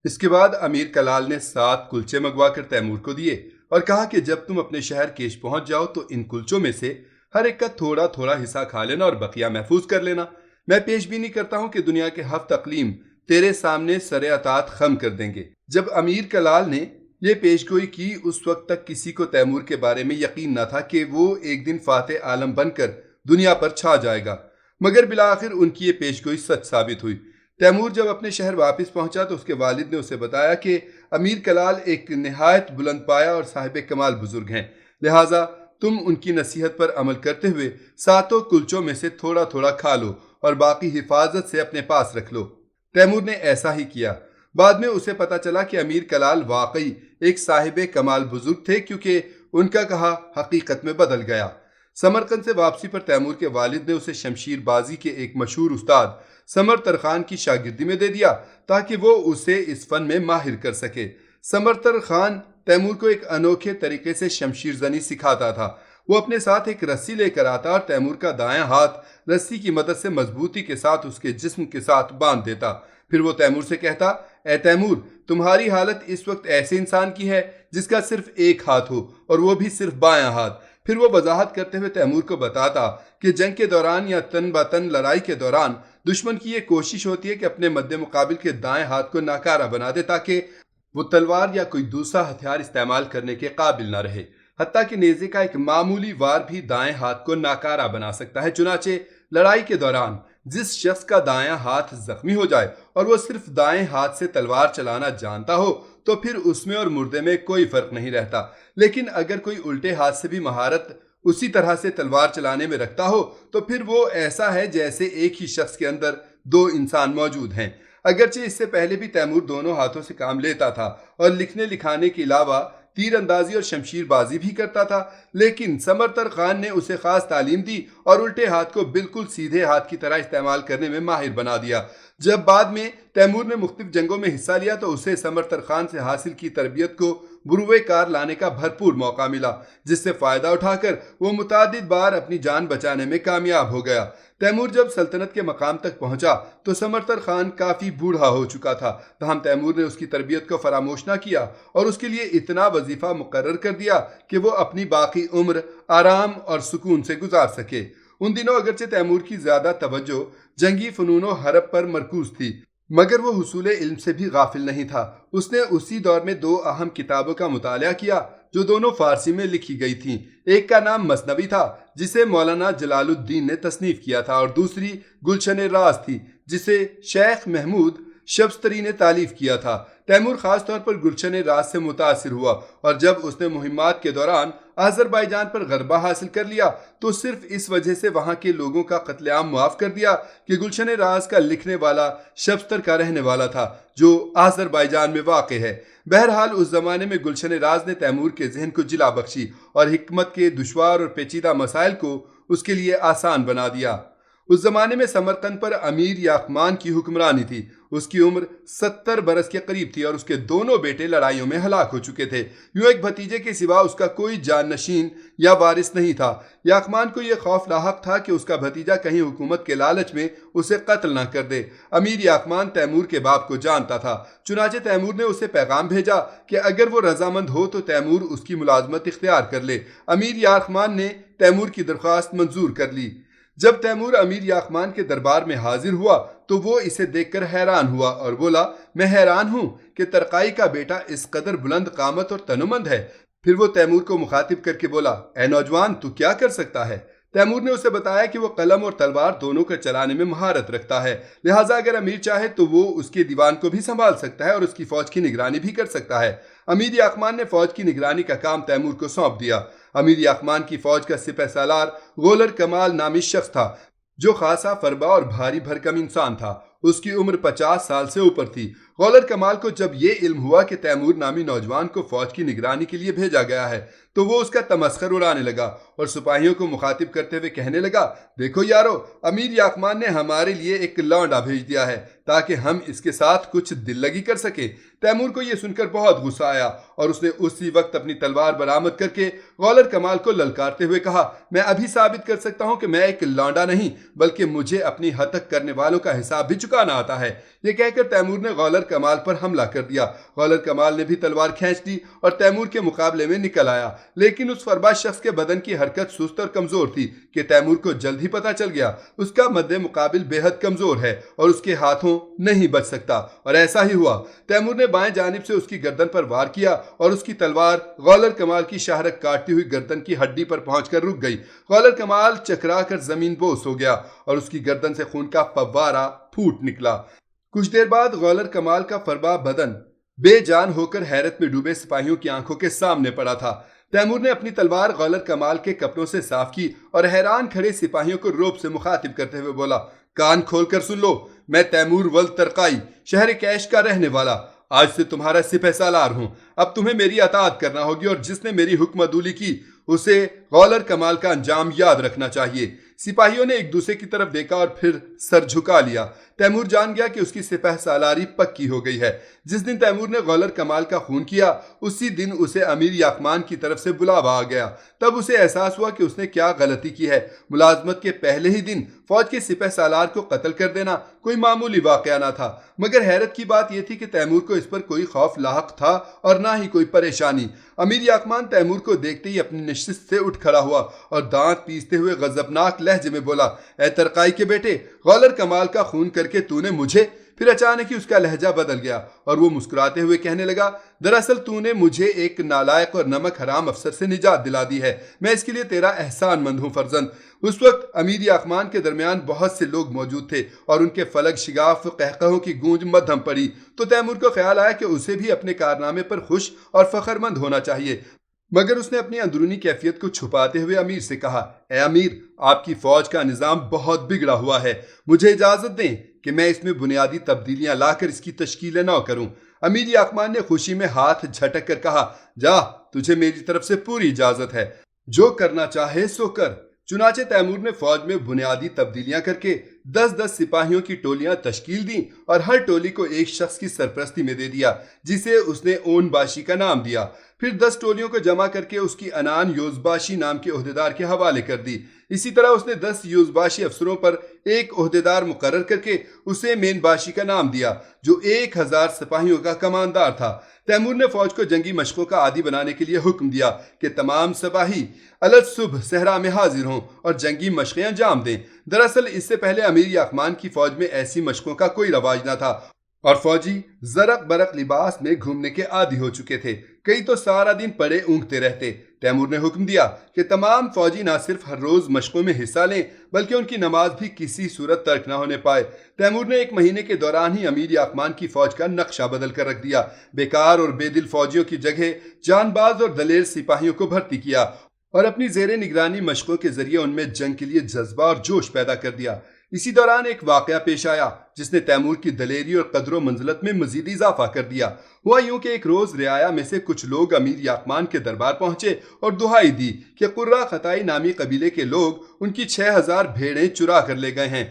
اس کے بعد امیر کلال نے 7 کلچے منگوا کر تیمور کو دیے اور کہا کہ جب تم اپنے شہر کیش پہنچ جاؤ تو ان کلچوں میں سے ہر ایک کا تھوڑا تھوڑا حصہ کھا لینا اور بقیہ محفوظ کر لینا۔ میں پیش بینی کرتا ہوں کہ دنیا کے 7 اقلیم تیرے سامنے سر اطاعت خم کر دیں گے۔ جب امیر کلال نے یہ پیش گوئی کی، اس وقت تک کسی کو تیمور کے بارے میں یقین نہ تھا کہ وہ ایک دن فاتح عالم بن کر دنیا پر چھا جائے گا، مگر بالآخر ان کی یہ پیش گوئی سچ ثابت ہوئی۔ تیمور جب اپنے شہر واپس پہنچا تو اس کے والد نے اسے بتایا کہ امیر کلال ایک نہایت بلند پایا اور صاحب کمال بزرگ ہیں، لہٰذا تم ان کی نصیحت پر عمل کرتے ہوئے 7 کلچوں میں سے تھوڑا تھوڑا کھا لو اور باقی حفاظت سے اپنے پاس رکھ لو۔ تیمور نے ایسا ہی کیا۔ بعد میں اسے پتا چلا کہ امیر کلال واقعی ایک صاحب کمال بزرگ تھے، کیونکہ ان کا کہا حقیقت میں بدل گیا۔ سمرقند سے واپسی پر تیمور کے والد نے اسے شمشیر بازی کے ایک مشہور استاد سمرتر خان کی شاگردی میں دے دیا تاکہ وہ اسے اس فن میں ماہر کر سکے۔ سمرتر خان تیمور کو ایک انوکھے طریقے سے شمشیر زنی سکھاتا تھا۔ وہ اپنے ساتھ ایک رسی لے کر آتا اور تیمور کا دایاں ہاتھ رسی کی مدد سے مضبوطی کے ساتھ اس کے جسم کے ساتھ باندھ دیتا۔ پھر وہ تیمور سے کہتا، اے تیمور، تمہاری حالت اس وقت ایسے انسان کی ہے جس کا صرف ایک ہاتھ ہو اور وہ بھی صرف بایاں ہاتھ۔ پھر وہ وضاحت کرتے ہوئے تیمور کو بتاتا کہ جنگ کے دوران یا تن بتن لڑائی کے دوران دشمن کی یہ کوشش ہوتی ہے کہ اپنے مد مقابل کے دائیں ہاتھ کو ناکارہ بنا دے تاکہ وہ تلوار یا کوئی دوسرا ہتھیار استعمال کرنے کے قابل نہ رہے۔ حتیٰ کہ نیزے کا ایک معمولی وار بھی دائیں ہاتھ کو ناکارہ بنا سکتا ہے۔ چنانچہ لڑائی کے دوران جس شخص کا دایاں ہاتھ زخمی ہو جائے اور وہ صرف دائیں ہاتھ سے تلوار چلانا جانتا ہو تو پھر اس میں اور مردے میں کوئی فرق نہیں رہتا، لیکن اگر کوئی الٹے ہاتھ سے بھی مہارت اسی طرح سے تلوار چلانے میں رکھتا ہو تو پھر وہ ایسا ہے جیسے ایک ہی شخص کے اندر 2 انسان موجود ہیں۔ اگرچہ اس سے پہلے بھی تیمور دونوں ہاتھوں سے کام لیتا تھا اور لکھنے لکھانے کے علاوہ تیر اندازی اور شمشیر بازی بھی کرتا تھا، لیکن سمرتر خان نے اسے خاص تعلیم دی اور الٹے ہاتھ کو بالکل سیدھے ہاتھ کی طرح استعمال کرنے میں ماہر بنا دیا۔ جب بعد میں تیمور نے مختلف جنگوں میں حصہ لیا تو اسے سمرتر خان سے حاصل کی تربیت کو بروئے کار لانے کا بھرپور موقع ملا، جس سے فائدہ اٹھا کر وہ متعدد بار اپنی جان بچانے میں کامیاب ہو گیا۔ تیمور جب سلطنت کے مقام تک پہنچا تو سمرتر خان کافی بوڑھا ہو چکا تھا، تاہم تیمور نے اس کی تربیت کو فراموش نہ کیا اور اس کے لیے اتنا وظیفہ مقرر کر دیا کہ وہ اپنی باقی عمر آرام اور سکون سے گزار سکے۔ ان دنوں اگرچہ تیمور کی زیادہ توجہ جنگی فنون و حرب پر مرکوز تھی، مگر وہ حصول علم سے بھی غافل نہیں تھا۔ اس نے اسی دور میں 2 اہم کتابوں کا مطالعہ کیا جو دونوں فارسی میں لکھی گئی تھیں۔ ایک کا نام مثنوی تھا جسے مولانا جلال الدین نے تصنیف کیا تھا اور دوسری گلشن راز تھی جسے شیخ محمود شبستری نے تالیف کیا تھا۔ تیمور خاص طور پر گلشن راز سے متاثر ہوا اور جب اس نے مہمات کے دوران آذربائیجان پر غلبہ حاصل کر لیا تو صرف اس وجہ سے وہاں کے لوگوں کا قتل عام معاف کر دیا کہ گلشن راز کا لکھنے والا شبستر کا رہنے والا تھا جو آذربائیجان میں واقع ہے۔ بہرحال اس زمانے میں گلشن راز نے تیمور کے ذہن کو جلا بخشی اور حکمت کے دشوار اور پیچیدہ مسائل کو اس کے لیے آسان بنا دیا۔ اس زمانے میں سمرقند پر امیر یاقمان کی حکمرانی تھی۔ اس کی عمر 70 برس کے قریب تھی اور اس کے دونوں بیٹے لڑائیوں میں ہلاک ہو چکے تھے۔ یوں ایک بھتیجے کے سوا اس کا کوئی جانشین یا وارث نہیں تھا۔ یاقمان کو یہ خوف لاحق تھا کہ اس کا بھتیجا کہیں حکومت کے لالچ میں اسے قتل نہ کر دے۔ امیر یاقمان تیمور کے باپ کو جانتا تھا، چنانچہ تیمور نے اسے پیغام بھیجا کہ اگر وہ رضامند ہو تو تیمور اس کی ملازمت اختیار کر لے۔ امیر یاقمان نے تیمور کی درخواست منظور کر لی۔ جب تیمور امیر یاقمان کے دربار میں حاضر ہوا تو وہ اسے دیکھ کر حیران ہوا اور بولا، میں حیران ہوں کہ ترقائی کا بیٹا اس قدر بلند قامت اور تنومند ہے۔ پھر وہ تیمور کو مخاطب کر کے بولا، اے نوجوان، تو کیا کر سکتا ہے؟ تیمور نے اسے بتایا کہ وہ قلم اور تلوار دونوں کو چلانے میں مہارت رکھتا ہے، لہٰذا اگر امیر چاہے تو وہ اس کے دیوان کو بھی سنبھال سکتا ہے اور اس کی فوج کی نگرانی بھی کر سکتا ہے۔ امیر یاقمان نے فوج کی نگرانی کا کام تیمور کو سونپ دیا۔ امیر یاقمان کی فوج کا سپہ سالار غولر کمال نامی شخص تھا جو خاصا فربا اور بھاری بھرکم انسان تھا۔ اس کی عمر 50 سال سے اوپر تھی۔ غولر کمال کو جب یہ علم ہوا کہ تیمور نامی نوجوان کو فوج کی نگرانی کے لیے بھیجا گیا ہے تو وہ اس کا تمسخر اڑانے لگا اور سپاہیوں کو مخاطب کرتے ہوئے کہنے لگا، دیکھو یارو، امیر یاقمان نے ہمارے لیے ایک لونڈا بھیج دیا ہے تاکہ ہم اس کے ساتھ کچھ دل لگی کر سکیں۔ تیمور کو یہ سن کر بہت غصہ آیا اور اس نے اسی وقت اپنی تلوار برآمد کر کے غولر کمال کو للکارتے ہوئے کہا، میں ابھی ثابت کر سکتا ہوں کہ میں ایک لونڈا نہیں بلکہ مجھے اپنی ہتک کرنے والوں کا حساب بھی چکانا آتا ہے۔ یہ کہہ کر تیمور نے غولر کمال پر حملہ کر دیا۔ غالر کمال نے بھی تلوار کھینچ لی اور تیمور کے مقابلے میں نکل آیا، لیکن اس فربا شخص کے بدن کی حرکت سست اور کمزور تھی کہ تیمور کو جلد ہی پتہ چل گیا اس کا مد مقابل بے حد کمزور ہے اور اس کے ہاتھوں نہیں بچ سکتا، اور ایسا ہی ہوا۔ تیمور نے بائیں جانب سے اس کی گردن پر وار کیا اور اس کی تلوار غالر کمال کی شاہرگ کاٹتی ہوئی گردن کی ہڈی پر پہنچ کر رک گئی۔ غالر کمال چکرا کر زمین بوس ہو گیا اور اس کی گردن سے خون کا فوارہ پھوٹ نکلا۔ کچھ دیر بعد غالر کمال کا فربا بدن بے جان ہو کر حیرت میں ڈوبے سپاہیوں کی آنکھوں کے سامنے پڑا تھا۔ تیمور نے اپنی تلوار غالر کمال کے کپڑوں سے صاف کی اور حیران کھڑے سپاہیوں کو روب سے مخاطب کرتے ہوئے بولا، کان کھول کر سن لو، میں تیمور ولد ترقائی شہر کیش کا رہنے والا آج سے تمہارا سپہ سالار ہوں۔ اب تمہیں میری اطاعت کرنا ہوگی اور جس نے میری حکم عدولی کی اسے غالر کمال کا انجام یاد رکھنا چاہیے۔ سپاہیوں نے ایک دوسرے کی طرف دیکھا اور پھر سر جھکا لیا۔ تیمور جان گیا کہ اس کی سپہ سالاری پکی ہو گئی ہے۔ جس دن تیمور نے غالر کمال کا خون کیا اسی دن اسے امیر یاقمان کی طرف سے بلاوا آ گیا۔ تب اسے احساس ہوا کہ اس نے کیا غلطی کی ہے۔ ملازمت کے پہلے ہی دن فوج کے سپہ سالار کو قتل کر دینا کوئی معمولی واقعہ نہ تھا، مگر حیرت کی بات یہ تھی کہ تیمور کو اس پر کوئی خوف لاحق تھا اور نہ ہی کوئی پریشانی۔ امیر یاقمان تیمور کو دیکھتے ہی اپنی نشست سے اٹھ کھڑا ہوا اور دانت پیستے ہوئے غضبناک لہجے میں بولا، اے ترقائی کے بیٹے، غالر کمال کا خون کر کے تو نے مجھے؟ پھر اچانک ہی اس کا لہجہ بدل گیا اور وہ مسکراتے ہوئے کہنے لگا، دراصل تو نے مجھے ایک نالائق اور نمک حرام افسر سے نجات دلا دی ہے، میں اس کے لیے تیرا احسان مند ہوں فرزند۔ اس وقت امیر یاقمان کے درمیان بہت سے لوگ موجود تھے اور ان کے فلک شگاف قہقہوں کی گونج مدھم پڑی تو تیمور کو خیال آیا کہ اسے بھی اپنے کارنامے پر خوش اور فخر مند ہونا چاہیے، مگر اس نے اپنی اندرونی کیفیت کو چھپاتے ہوئے امیر سے کہا، اے امیر، آپ کی فوج کا نظام بہت بگڑا ہوا ہے، مجھے اجازت دیں کہ میں اس میں بنیادی تبدیلیاں لا کر اس کی تشکیل نو کروں۔ امیر یاقمان نے خوشی میں ہاتھ جھٹک کر کہا، جا، تجھے میری طرف سے پوری اجازت ہے، جو کرنا چاہے سو کر۔ چنانچہ تیمور نے فوج میں بنیادی تبدیلیاں کر کے 10 سپاہیوں کی ٹولیاں تشکیل دیں اور ہر ٹولی کو ایک شخص کی سرپرستی میں دے دیا جسے اس نے اون باشی کا نام دیا۔ پھر 10 ٹولیوں کو جمع کر کے اس کی انان یوزباشی نام کے عہدیدار کے حوالے کر دی۔ اسی طرح اس نے 10 یوزباشی افسروں پر ایک عہدیدار مقرر کر کے اسے مین باشی کا نام دیا جو 1000 سپاہیوں کا کماندار تھا۔ تیمور نے فوج کو جنگی مشقوں کا عادی بنانے کے لیے حکم دیا کہ تمام سپاہی الگ صبح صحرا میں حاضر ہوں اور جنگی مشقیں انجام دیں۔ دراصل اس سے پہلے امیر یاقمان کی فوج میں ایسی مشقوں کا کوئی رواج نہ تھا اور فوجی زرق برق لباس میں گھومنے کے عادی ہو چکے تھے، کئی تو سارا دن پڑے اونگتے رہتے۔ تیمور نے حکم دیا کہ تمام فوجی نہ صرف ہر روز مشقوں میں حصہ لیں بلکہ ان کی نماز بھی کسی صورت ترک نہ ہونے پائے۔ تیمور نے 1 مہینے کے دوران ہی امیر یاقمان کی فوج کا نقشہ بدل کر رکھ دیا، بیکار اور بے دل فوجیوں کی جگہ جان باز اور دلیر سپاہیوں کو بھرتی کیا اور اپنی زیر نگرانی مشقوں کے ذریعے ان میں جنگ کے لیے جذبہ اور جوش پیدا کر دیا۔ اسی دوران ایک واقعہ پیش آیا جس نے تیمور کی دلیری اور قدر و منزلت میں مزید اضافہ کر دیا۔ ہوا یوں کہ ایک روز رعایا میں سے کچھ لوگ امیر یاقمان کے دربار پہنچے اور دہائی دی کہ قرہ خطائی نامی قبیلے کے لوگ ان کی 6000 بھیڑیں چرا کر لے گئے ہیں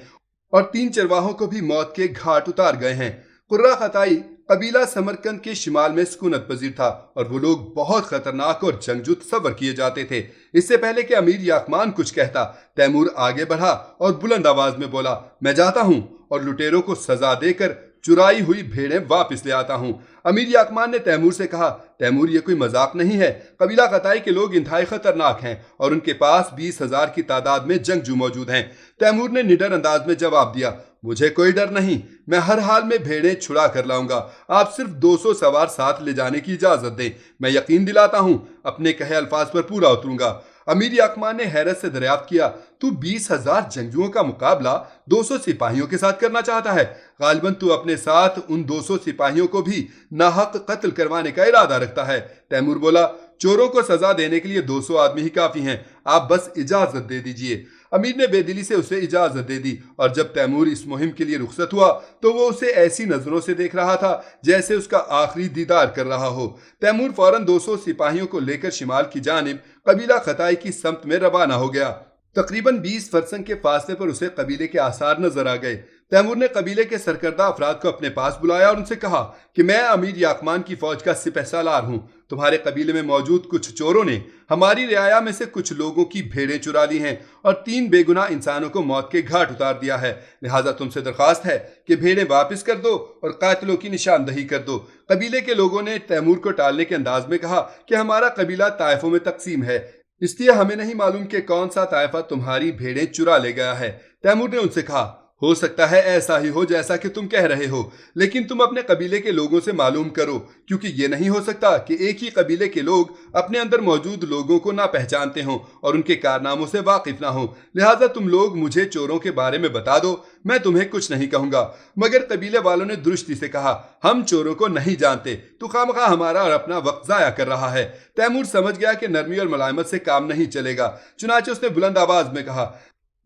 اور 3 چرواہوں کو بھی موت کے گھاٹ اتار گئے ہیں۔ قرہ خطائی قبیلہ سمرقند کے شمال میں سکونت پذیر تھا اور وہ لوگ بہت خطرناک اور جنگجو تصور کیے جاتے تھے۔ اس سے پہلے کہ امیر یاقمان کچھ کہتا، تیمور آگے بڑھا اور بلند آواز میں بولا، میں جاتا ہوں اور لٹیروں کو سزا دے کر چرائی ہوئی بھیڑیں واپس لے آتا ہوں۔ امیر یاقمان نے تیمور سے کہا، تیمور یہ کوئی مذاق نہیں ہے، قبیلہ خطائی کے لوگ انتہائی خطرناک ہیں اور ان کے پاس 20,000 کی تعداد میں جنگجو موجود ہیں۔ تیمور نے نڈر انداز میں جواب دیا، مجھے کوئی ڈر نہیں، میں ہر حال میں بھیڑیں چھڑا کر لاؤں گا، آپ صرف 200 سوار ساتھ لے جانے کی اجازت دیں، میں یقین دلاتا ہوں اپنے کہے الفاظ پر پورا اتروں گا۔ امیر یاقمان نے حیرت سے دریافت کیا، تو 20,000 جنگجوؤں کا مقابلہ 200 سپاہیوں کے ساتھ کرنا چاہتا ہے؟ غالباً تو اپنے ساتھ ان 200 سپاہیوں کو بھی ناحق قتل کروانے کا ارادہ رکھتا ہے۔ تیمور بولا، چوروں کو سزا دینے کے لیے 200 آدمی ہی کافی ہیں، آپ بس اجازت دے دیجئے۔ امیر نے بے دلی سے اسے اجازت دے دی اور جب تیمور اس مہم کے لیے رخصت ہوا تو وہ اسے ایسی نظروں سے دیکھ رہا تھا جیسے اس کا آخری دیدار کر رہا ہو۔ تیمور فوراً 200 سپاہیوں کو لے کر شمال کی جانب قبیلہ خطائی کی سمت میں روانہ ہو گیا۔ تقریباً 20 فرسنگ کے فاصلے پر اسے قبیلے کے آثار نظر آ گئے۔ تیمور نے قبیلے کے سرکردہ افراد کو اپنے پاس بلایا اور ان سے کہا کہ میں امیر یاقمان کی فوج کا سپہ سالار ہوں، تمہارے قبیلے میں موجود کچھ چوروں نے ہماری رعایا میں سے کچھ لوگوں کی بھیڑیں چرا لی ہیں اور 3 بے گناہ انسانوں کو موت کے گھاٹ اتار دیا ہے، لہٰذا تم سے درخواست ہے کہ بھیڑیں واپس کر دو اور قاتلوں کی نشاندہی کر دو۔ قبیلے کے لوگوں نے تیمور کو ٹالنے کے انداز میں کہا کہ ہمارا قبیلہ طائفوں میں تقسیم ہے، اس لیے ہمیں نہیں معلوم کہ کون سا طائفہ تمہاری بھیڑیں چرا لے گیا ہے۔ تیمور نے ان سے کہا، ہو سکتا ہے ایسا ہی ہو جیسا کہ تم کہہ رہے ہو، لیکن تم اپنے قبیلے کے لوگوں سے معلوم کرو، کیونکہ یہ نہیں ہو سکتا کہ ایک ہی قبیلے کے لوگ اپنے اندر موجود لوگوں کو نہ پہچانتے ہوں اور ان کے کارناموں سے واقف نہ ہوں، لہٰذا تم لوگ مجھے چوروں کے بارے میں بتا دو، میں تمہیں کچھ نہیں کہوں گا۔ مگر قبیلے والوں نے درستی سے کہا، ہم چوروں کو نہیں جانتے، تو خواہ ہمارا اور اپنا وقت ضائع کر رہا ہے۔ تیمور سمجھ گیا کہ نرمی اور ملائمت سے کام نہیں چلے گا، چنانچہ اس نے بلند آواز میں کہا،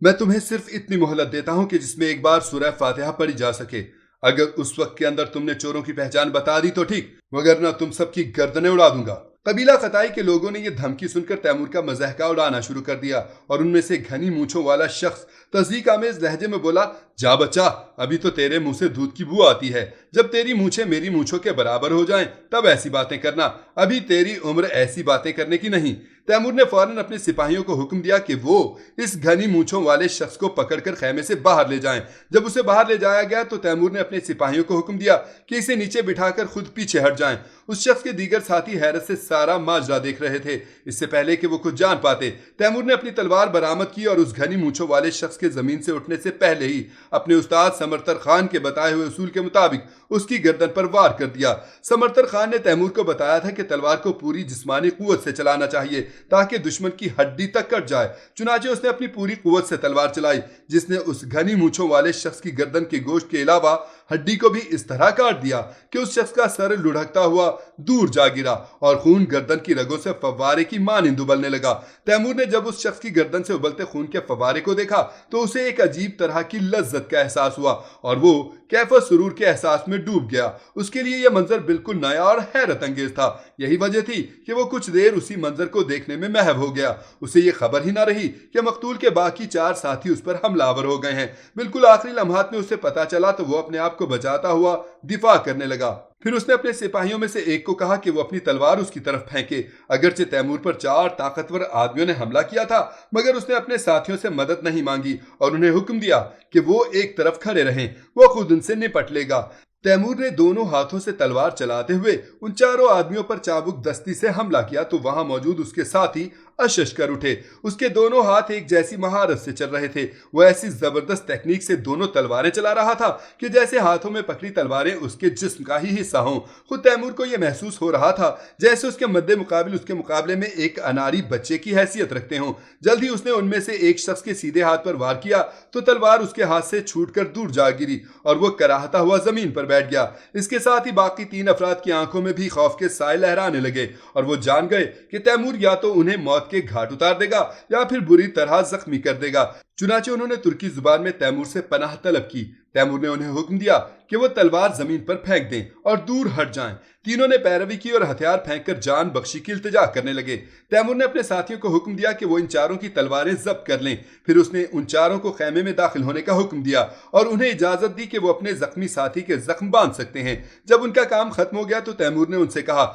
میں تمہیں صرف اتنی مہلت دیتا ہوں کہ جس میں ایک بار سورہ فاتحہ پڑھی جا سکے، اگر اس وقت کے اندر تم نے چوروں کی پہچان بتا دی تو ٹھیک، وگرنہ تم سب کی گردنیں اڑا دوں گا۔ قبیلہ خطائی کے لوگوں نے یہ دھمکی سن کر تیمور کا مضحکہ اڑانا شروع کر دیا اور ان میں سے گھنی مونچھوں والا شخص تصدیق آمیز لہجے میں بولا، جا بچہ، ابھی تو تیرے منہ سے دودھ کی بو آتی ہے، جب تیری مونچھیں میری مونچھوں کے برابر ہو جائیں تب ایسی باتیں کرنا، ابھی تیری عمر ایسی باتیں کرنے کی نہیں۔ تیمور نے فوراً اپنے سپاہیوں کو حکم دیا کہ وہ اس گھنی مونچھوں والے شخص کو پکڑ کر خیمے سے باہر لے جائیں۔ جب اسے باہر لے جایا گیا تو تیمور نے اپنے سپاہیوں کو حکم دیا کہ اسے نیچے بٹھا کر خود پیچھے ہٹ جائیں۔ اس شخص کے دیگر ساتھی حیرت سے سارا ماجرا دیکھ رہے تھے۔ اس سے پہلے کہ وہ کچھ جان پاتے، تیمور نے اپنی تلوار برآمد کی اور اس گھنی مونچھوں والے شخص کے زمین سے اٹھنے سے پہلے ہی اپنے استاد سمرتر خان کے بتائے ہوئے اصول کے مطابق اس کی گردن پر وار کر دیا۔ سمرتر خان نے تیمور کو بتایا تھا کہ تلوار کو پوری جسمانی قوت سے چلانا چاہیے تاکہ دشمن کی ہڈی تک کٹ جائے، چنانچہ اس نے اپنی پوری قوت سے تلوار چلائی، جس نے اس گھنی مونچھوں والے شخص کی گردن کے گوشت کے علاوہ ہڈی کو بھی اس طرح کاٹ دیا کہ اس شخص کا سر لڑھکتا ہوا دور جا گرا اور خون گردن کی رگوں سے فوارے کی مانند ابلنے لگا۔ تیمور نے جب اس شخص کی گردن سے ابلتے خون کے فوارے کو دیکھا تو اسے ایک عجیب طرح کی لذت کا احساس ہوا اور وہ کیف و سرور کے احساس میں ڈوب گیا۔ اس کے لیے یہ منظر بالکل نیا اور حیرت انگیز تھا، یہی وجہ تھی کہ وہ کچھ دیر اسی منظر کو دیکھنے میں محو ہو گیا۔ اسے یہ خبر ہی نہ رہی کہ مقتول کے باقی 4 ساتھی اس پر حملہ آور ہو گئے ہیں۔ بالکل آخری لمحات میں اسے پتا چلا تو وہ اپنے آپ کو بچاتا ہوا دفاع کرنے لگا۔ پھر اس نے اپنے سپاہیوں میں سے ایک کو کہا کہ وہ اپنی تلوار اس کی طرف پھینکے۔ اگرچہ تیمور پر 4 طاقتور آدمیوں نے حملہ کیا تھا، مگر اس نے اپنے ساتھیوں سے مدد نہیں مانگی اور انہیں حکم دیا کہ وہ ایک طرف کھڑے رہیں، وہ خود ان سے نپٹ لے گا۔ تیمور نے دونوں ہاتھوں سے تلوار چلاتے ہوئے ان 4 آدمیوں پر چابک دستی سے حملہ کیا تو وہاں موجود اس کے ساتھی اشش کر اٹھے۔ اس کے دونوں ہاتھ ایک جیسی مہارت سے چل رہے تھے، وہ ایسی زبردست تکنیک سے دونوں تلواریں چلا رہا تھا کہ جیسے ہاتھوں میں پکڑی تلواریں اس کے جسم کا ہی حصہ ہوں۔ خود تیمور کو یہ محسوس ہو رہا تھا جیسے اس کے مد مقابل اس کے مقابلے میں ایک اناری بچے کی حیثیت رکھتے ہوں۔ جلد ہی اس نے ان میں سے ایک شخص کے سیدھے ہاتھ پر وار کیا تو تلوار اس کے ہاتھ سے چھوٹ کر دور جا گری اور وہ کراہتا ہوا زمین پر بیٹھ گیا۔ اس کے ساتھ ہی باقی 3 افراد کی آنکھوں میں بھی خوف کے سائے لہرانے لگے اور وہ جان گئے کہ تیمور یا تو انہیں موت کے گھاٹ اتار دے گا یا پھر بری طرح زخمی کر دے گا۔ چنانچہ انہوں نے ترکی زبان میں تیمور سے پناہ طلب کی۔ تیمور نے انہیں حکم دیا کہ وہ تلوار زمین پر پھینک دیں اور دور ہٹ جائیں۔ تینوں نے پیروی کی اور ہتھیار پھینک کر جان بخشی کی التجا کرنے لگے۔ تیمور نے اپنے ساتھیوں کو حکم دیا کہ وہ ان 4 کی تلواریں ضبط کر لیں۔ پھر اس نے ان 4 کو خیمے میں داخل ہونے کا حکم دیا اور انہیں اجازت دی کہ وہ اپنے زخمی ساتھی کے زخم باندھ سکتے ہیں۔ جب ان کا کام ختم ہو گیا تو تیمور نے ان سے کہا،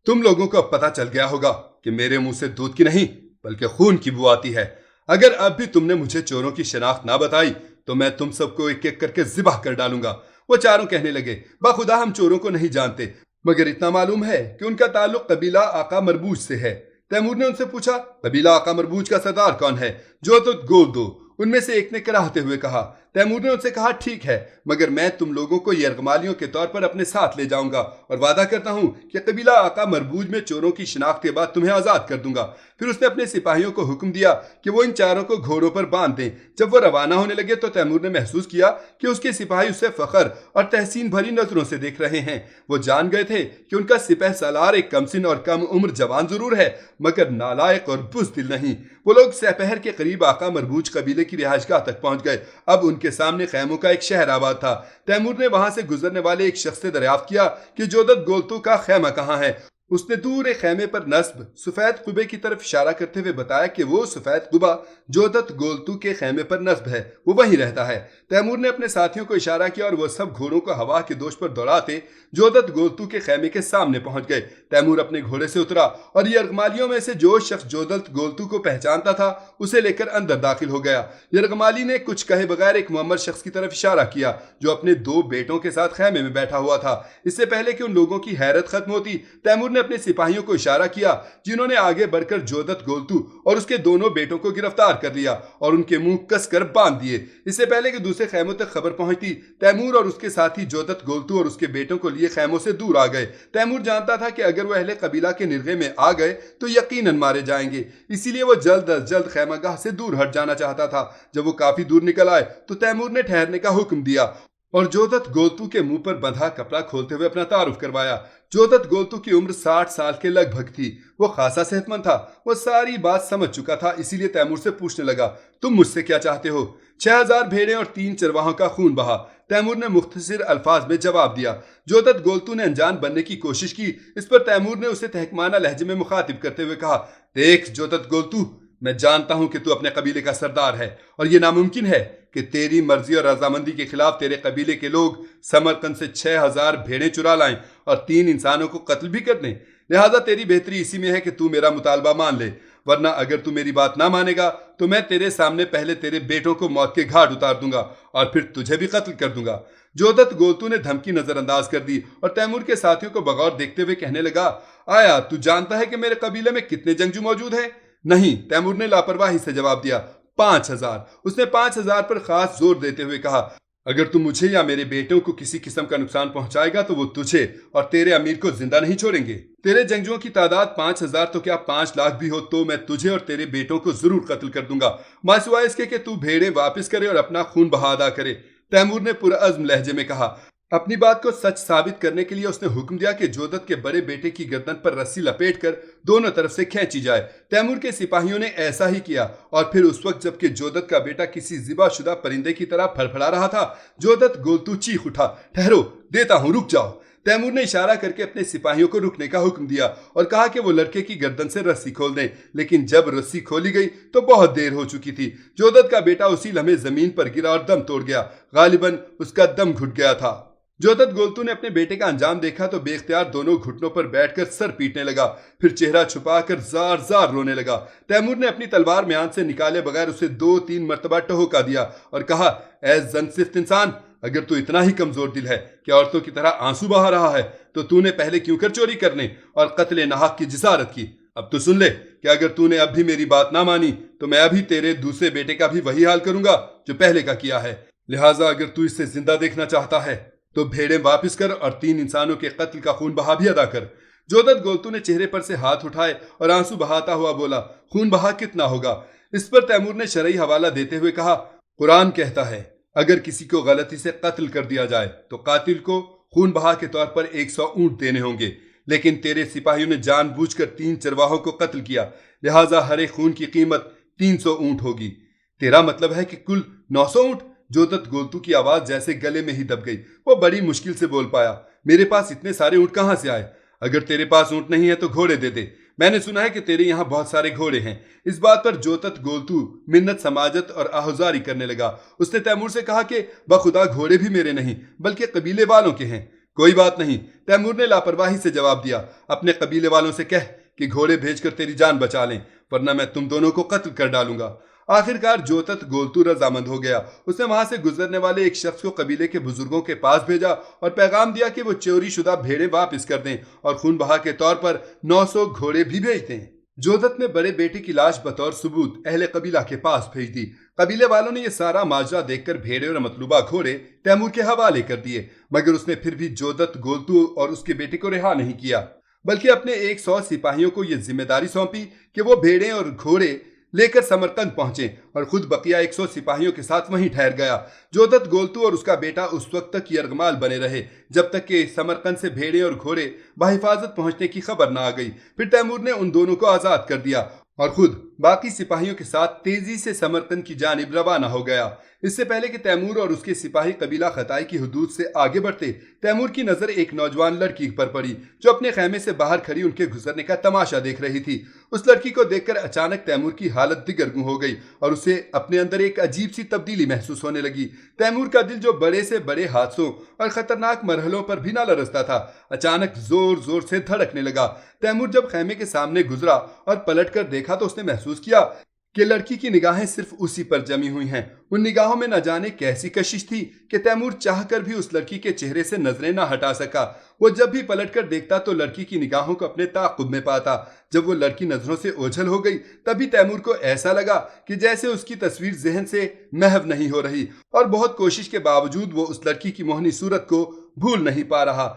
تم لوگوں کو اب پتہ چل گیا ہوگا کہ میرے منہ سے دودھ کی نہیں بلکہ خون کی بو آتی ہے۔ اگر اب بھی تم نے مجھے چوروں کی شناخت نہ بتائی تو میں تم سب کو ایک ایک کر کے ذبح کر ڈالوں گا۔ وہ 4 کہنے لگے، بخدا ہم چوروں کو نہیں جانتے، مگر اتنا معلوم ہے کہ ان کا تعلق قبیلہ آقا مربوج سے ہے۔ تیمور نے ان سے پوچھا، قبیلہ آقا مربوج کا سردار کون ہے؟ جو تو گول دو۔ ان میں سے ایک نے کراہتے ہوئے کہا۔ تیمور نے ان سے کہا، ٹھیک ہے، مگر میں تم لوگوں کو یرغمالیوں کے طور پر اپنے ساتھ لے جاؤں گا اور وعدہ کرتا ہوں کہ قبیلہ آقا مربوج میں چوروں کی شناخت کے بعد تمہیں آزاد کر دوں گا۔ پھر اس نے اپنے سپاہیوں کو حکم دیا کہ وہ ان 4 کو گھوڑوں پر باندھ دیں۔ جب وہ روانہ ہونے لگے تو تیمور نے محسوس کیا کہ اس کے سپاہی اسے فخر اور تحسین بھری نظروں سے دیکھ رہے ہیں۔ وہ جان گئے تھے کہ ان کا سپہ سالار ایک کم سن اور کم عمر جوان ضرور ہے، مگر نالائق اور بزدل نہیں۔ وہ لوگ سپہر کے قریب آقا مربوج قبیلے کی رہائش گاہ تک پہنچ گئے۔ اب ان کے سامنے خیموں کا ایک شہر آباد تھا۔ تیمور نے وہاں سے گزرنے والے ایک شخص سے دریافت کیا کہ جودت گولتو کا خیمہ کہاں ہے۔ اس نے دور ایک خیمے پر نصب سفید قبے کی طرف اشارہ کرتے ہوئے بتایا کہ وہ سفید قبا جودت گولتو کے خیمے پر نصب ہے، وہ وہیں رہتا ہے۔ تیمور نے اپنے ساتھیوں کو اشارہ کیا اور وہ سب گھوڑوں کو ہوا کے دوش پر دوڑاتے جودت گولتو کے خیمے کے سامنے پہنچ گئے۔ تیمور اپنے گھوڑے سے اترا اور یرغمالیوں میں سے جو شخص جودت گولتو کو پہچانتا تھا اسے لے کر اندر داخل ہو گیا۔ یرغمالی نے کچھ کہے بغیر ایک معمر شخص کی طرف اشارہ کیا جو اپنے 2 بیٹوں کے ساتھ خیمے میں بیٹھا ہوا تھا۔ اس سے پہلے کہ ان لوگوں کی حیرت ختم ہوتی، تیمور نے اپنے سپاہیوں کو اشارہ کیا جنہوں نے آگے بڑھ کر جودت گولتو اور اس کے دونوں بیٹوں کو گرفتار کر لیا اور ان کے منہ کس کر باندھ دیے۔ اس سے پہلے کہ دوسرے خیموں تک خبر پہنچتی، تیمور اور اس کے ساتھی جودت گولتو اور اس کے بیٹوں کو لیے خیموں سے دور آ گئے۔ تیمور جانتا تھا کہ اگر وہ اہل قبیلہ کے نرغے میں آ گئے تو یقیناً مارے جائیں گے، اسی لیے وہ جلد از جلد خیمہ گاہ سے دور ہٹ جانا چاہتا تھا۔ جب وہ کافی دور نکل آئے تو تیمور نے ٹھہرنے کا حکم دیا اور جودت گولتو کے منہ پر بندھا کپڑا کھولتے ہوئے اپنا تعارف کروایا۔ جودت گولتو کی عمر 60 سال کے لگ بھگ تھی، وہ خاصا صحت مند تھا، وہ ساری بات سمجھ چکا تھا، اسی لیے تیمور سے پوچھنے لگا، تم مجھ سے کیا چاہتے ہو؟ 6000 بھیڑیں اور 3 چرواہوں کا خون بہا، تیمور نے مختصر الفاظ میں جواب دیا۔ جودت گولتو نے انجان بننے کی کوشش کی، اس پر تیمور نے اسے تہکمانہ لہجے میں مخاطب کرتے ہوئے کہا، دیکھ جودت گولتو، میں جانتا ہوں کہ تو اپنے قبیلے کا سردار ہے اور یہ ناممکن ہے کہ تیری مرضی اور رضامندی کے خلاف تیرے قبیلے کے لوگ سمرقند سے 6000 بھیڑیں چرا لائیں اور 3 انسانوں کو قتل بھی کر دیں۔ لہٰذا تیری بہتری اسی میں ہے کہ تو میرا مطالبہ مان لے، ورنہ اگر تو میری بات نہ مانے گا تو میں تیرے سامنے پہلے تیرے بیٹوں کو موت کے گھاٹ اتار دوں گا اور پھر تجھے بھی قتل کر دوں گا۔ جودت گولتو نے دھمکی نظر انداز کر دی اور تیمور کے ساتھیوں کو بغور دیکھتے ہوئے کہنے لگا، آیا تو جانتا ہے کہ میرے قبیلے میں کتنے جنگجو موجود ہیں؟ نہیں، تیمور نے لاپرواہی سے جواب دیا، 5000۔ اس نے 5000 پر خاص زور دیتے ہوئے کہا، اگر تم مجھے یا میرے بیٹوں کو کسی قسم کا نقصان پہنچائے گا تو وہ تجھے اور تیرے امیر کو زندہ نہیں چھوڑیں گے۔ تیرے جنگجوؤں کی تعداد 5000 تو کیا 5 لاکھ بھی ہو تو میں تجھے اور تیرے بیٹوں کو ضرور قتل کر دوں گا، ماں سوائے اس کے کہ تو بھیڑیں واپس کرے اور اپنا خون بہا ادا کرے۔ تیمور نے پرعزم لہجے میں کہا۔ اپنی بات کو سچ ثابت کرنے کے لیے اس نے حکم دیا کہ جودت کے بڑے بیٹے کی گردن پر رسی لپیٹ کر دونوں طرف سے کھینچی جائے۔ تیمور کے سپاہیوں نے ایسا ہی کیا اور پھر اس وقت جب کہ جودت کا بیٹا کسی ذبح شدہ پرندے کی طرح پھڑپھڑا رہا تھا، جودت گولتو چیخ اٹھا، ٹھہرو، دیتا ہوں، رک جاؤ۔ تیمور نے اشارہ کر کے اپنے سپاہیوں کو رکنے کا حکم دیا اور کہا کہ وہ لڑکے کی گردن سے رسی کھول دیں، لیکن جب رسی کھولی گئی تو بہت دیر ہو چکی تھی۔ جودت کا بیٹا اسی لمحے زمین پر گرا اور دم توڑ گیا، غالباً اس کا دم گھٹ گیا تھا۔ جودت گولتو نے اپنے بیٹے کا انجام دیکھا تو بے اختیار دونوں گھٹنوں پر بیٹھ کر سر پیٹنے لگا، پھر چہرہ چھپا کر زار زار رونے لگا۔ تیمور نے اپنی تلوار میان سے نکالے بغیر اسے 2-3 مرتبہ ٹہوکا دیا اور کہا، اے زنسفت انسان، اگر تو اتنا ہی کمزور دل ہے کہ عورتوں کی طرح آنسو بہا رہا ہے تو نے پہلے کیوں کر چوری کرنے اور قتل ناحق کی جسارت کی؟ اب تو سن لے کہ اگر تو نے اب بھی میری بات نہ مانی تو میں ابھی تیرے دوسرے بیٹے کا بھی وہی حال کروں گا جو پہلے کا کیا ہے۔ لہٰذا اگر تو اسے زندہ دیکھنا چاہتا ہے تو بھیڑیں واپس کر اور 3 انسانوں کے قتل کا خون بہا بھی ادا کر۔ جودت گولتو نے چہرے پر سے ہاتھ اٹھائے اور آنسو بہاتا ہوا بولا، خون بہا کتنا ہوگا؟ اس پر تیمور نے شرعی حوالہ دیتے ہوئے کہا، قرآن کہتا ہے اگر کسی کو غلطی سے قتل کر دیا جائے تو قاتل کو خون بہا کے طور پر 100 اونٹ دینے ہوں گے، لیکن تیرے سپاہیوں نے جان بوجھ کر 3 چرواہوں کو قتل کیا، لہٰذا ہر ایک خون کی قیمت 300 اونٹ ہوگی۔ تیرا مطلب ہے کہ کل 900 اونٹ؟ جودت گولتو کی آواز جیسے گلے میں ہی دب گئی، وہ بڑی مشکل سے بول پایا، میرے پاس اتنے سارے اونٹ کہاں سے آئے؟ اگر تیرے پاس اونٹ نہیں ہے تو گھوڑے دے دے، میں نے سنا ہے کہ تیرے یہاں بہت سارے گھوڑے ہیں۔ اس بات پر جودت گولتو منت سماجت اور آہوزاری کرنے لگا۔ اس نے تیمور سے کہا کہ بخدا گھوڑے بھی میرے نہیں بلکہ قبیلے والوں کے ہیں۔ کوئی بات نہیں، تیمور نے لاپرواہی سے جواب دیا، اپنے قبیلے والوں سے کہہ کہ گھوڑے بھیج کر تیری جان بچا لیں، ورنہ میں تم دونوں کو قتل کر ڈالوں گا۔ آخرکار جودت گولتو رضامند ہو گیا۔ اس نے وہاں سے گزرنے والے ایک شخص کو قبیلے کے بزرگوں کے پاس بھیجا اور پیغام دیا کہ وہ چوری شدہ بھیڑیں واپس کر دیں اور خون بہا کے طور پر 900 گھوڑے بھی بھیج دیں۔ جودت نے بڑے بیٹے کی لاش بطور ثبوت اہل قبیلہ کے پاس بھیج دی۔ قبیلے والوں نے یہ سارا ماجرا دیکھ کر بھیڑے اور مطلوبہ گھوڑے تیمور کے حوالے کر دیے، مگر اس نے پھر بھی جودت گولتو اور اس کے بیٹے کو رہا نہیں کیا، بلکہ اپنے 100 سپاہیوں کو یہ ذمہ داری سونپی کہ وہ بھیڑیں اور گھوڑے لے کر سمرقند پہنچے اور خود بقیہ 100 سپاہیوں کے ساتھ وہیں ٹھہر گیا۔ جودت گولتو اور اس کا بیٹا اس وقت تک یرغمال بنے رہے جب تک کہ سمرقند سے بھیڑیں اور گھوڑے بحفاظت پہنچنے کی خبر نہ آ گئی۔ پھر تیمور نے ان دونوں کو آزاد کر دیا اور خود باقی سپاہیوں کے ساتھ تیزی سے سمرقند کی جانب روانہ ہو گیا۔ اس سے پہلے کہ تیمور اور اس کے سپاہی قبیلہ خطائی کی حدود سے آگے بڑھتے، تیمور کی نظر ایک نوجوان لڑکی پر پڑی جو اپنے خیمے سے باہر کھڑی ان کے گزرنے کا تماشا دیکھ رہی تھی۔ اس لڑکی کو دیکھ کر اچانک تیمور کی حالت دگرگوں ہو گئی اور اسے اپنے اندر ایک عجیب سی تبدیلی محسوس ہونے لگی۔ تیمور کا دل جو بڑے سے بڑے حادثوں اور خطرناک مرحلوں پر بھی نہ لرزتا تھا، اچانک زور زور سے دھڑکنے لگا۔ تیمور جب خیمے کے سامنے گزرا اور پلٹ کر دیکھا تو اس نے محسوس کیا کہ لڑکی کی نگاہیں صرف اسی پر جمی ہوئی ہیں۔ ان نگاہوں میں نہ جانے کیسی کشش تھی کہ تیمور چاہ کر بھی اس لڑکی کے چہرے سے نظریں نہ ہٹا سکا۔ وہ جب بھی پلٹ کر دیکھتا تو لڑکی کی نگاہوں کو اپنے تعاقب میں پاتا۔ جب وہ لڑکی نظروں سے اوجھل ہو گئی تبھی تیمور کو ایسا لگا کہ جیسے اس کی تصویر ذہن سے محو نہیں ہو رہی، اور بہت کوشش کے باوجود وہ اس لڑکی کی موہنی صورت کو بھول نہیں پا رہا۔